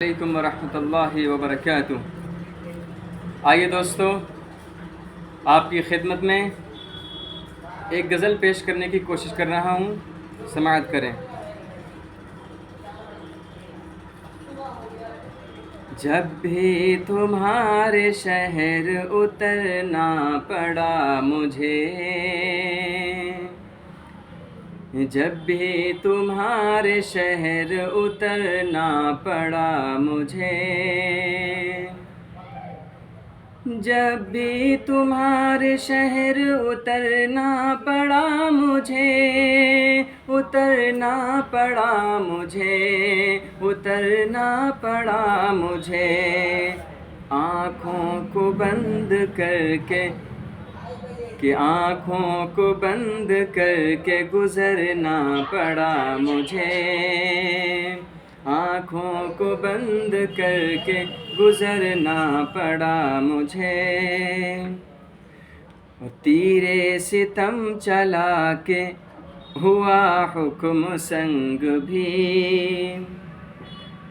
अलैकुम वरहमतुल्लाहि वबरकातुह। आइए दोस्तों, आपकी खिदमत में एक गज़ल पेश करने की कोशिश कर रहा हूँ, समाअत करें। जब भी तुम्हारे शहर उतरना पड़ा मुझे, जब भी तुम्हारे शहर उतरना पड़ा मुझे, जब भी तुम्हारे शहर उतरना पड़ा मुझे, उतरना पड़ा मुझे, उतरना पड़ा मुझे, आँखों को बंद करके आँखों को बंद करके गुज़रना पड़ा मुझे, आँखों को बंद करके गुज़रना पड़ा मुझे। तीरे सितम चला के हुआ हुक्म संग भी,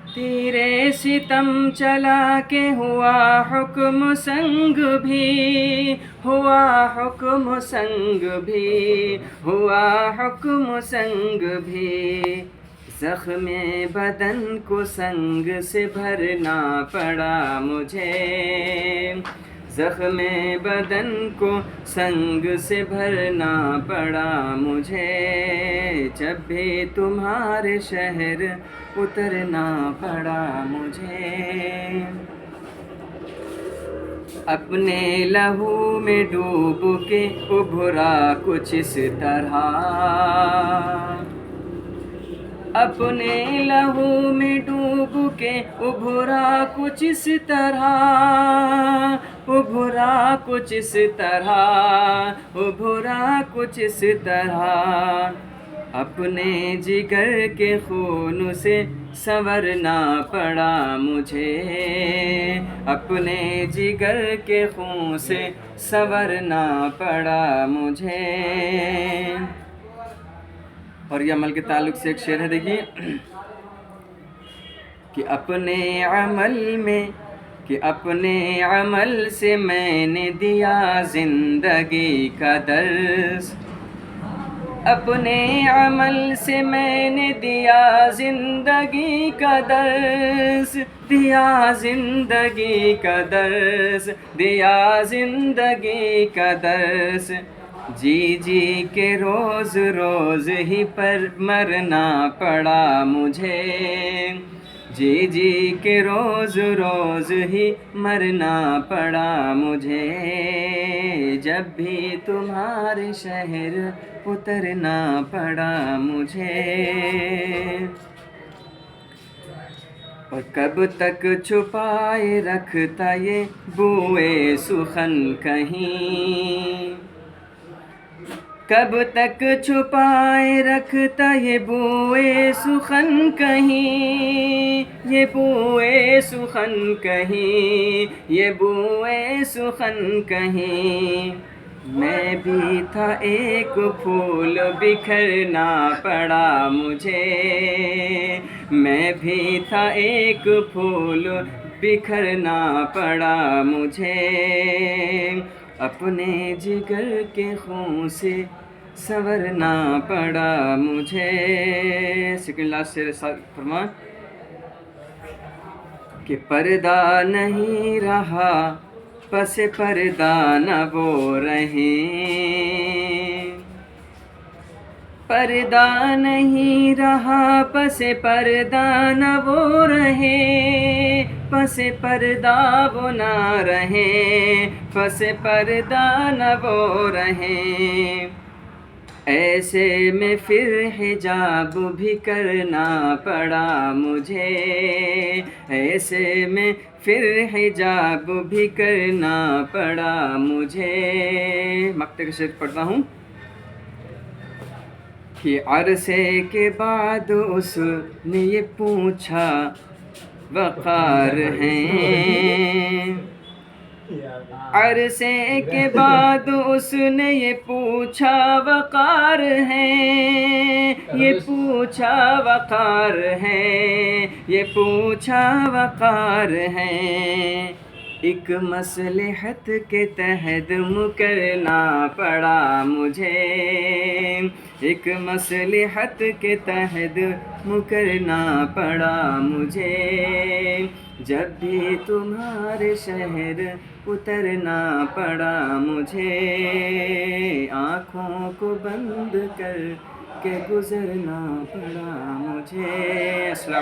तीरे सितम चला के हुआ हुक्म संग भी, हुआ हुक्म संग भी, हुआ हुक्म संग भी, ज़ख्मे बदन को संग से भरना पड़ा मुझे, ज़ख्मे बदन को संग से भरना पड़ा मुझे, जब भी तुम्हारे शहर उतरना पड़ा मुझे। अपने लहू में डूब के उभरा कुछ इस तरह, अपने लहू में डूब के उभरा कुछ इस तरह, उभरा कुछ इस तरह, उभरा कुछ इस तरह, अपने जिगर के खून से संवरना पड़ा मुझे, अपने जिगर के खून से संवरना पड़ा मुझे। और ये अमल के ताल्लुक़ से एक शेर है, देखिए कि अपने अमल से मैंने दिया ज़िंदगी का दर्स, अपने अमल से मैंने दिया ज़िंदगी का दर्स, दिया ज़िंदगी का दर्स, दिया ज़िंदगी का दर्स, जी जी के रोज़ रोज़ ही पर मरना पड़ा मुझे, जी जी के रोज़ रोज़ ही मरना पड़ा मुझे, जब भी तुम्हारे शहर उतरना पड़ा मुझे। और कब तक छुपाए रखता ये बुए सुखन कहीं, कब तक छुपाए रखता ये बुए सुखन कहीं, ये बुए सुखन कहीं, ये बुए सुखन कहीं, मैं भी था एक फूल बिखरना पड़ा मुझे, मैं भी था एक फूल बिखरना पड़ा मुझे, अपने जिगर के खून से संवरना पड़ा मुझे। सेकंड लास्ट शेर फरमान कि पर्दा नहीं रहा पस पर्दा न वो रहे, पर्दा नहीं रहा पस पर्दा न वो रहे, पस पर्दा वो ना रहे, पस पर्दा न वो रहे, ऐसे में फिर हिजाब भी करना पड़ा मुझे, ऐसे में फिर हिजाब भी करना पड़ा मुझे। मक्ते का शेर पढ़ता हूँ कि अरसे के बाद उसने ये पूछा वक़ार हैं, अरसे के बाद उसने ये पूछा वक़ार है, ये पूछा वक़ार है, ये पूछा वक़ार है। एक मसलहत के तहत मुकरना पड़ा मुझे, एक मसलहत के तहत मुकरना पड़ा मुझे। जब भी तुम्हारे शहर उतरना पड़ा मुझे, आँखों को बंद कर के गुज़रना पड़ा मुझे। अस्सलाम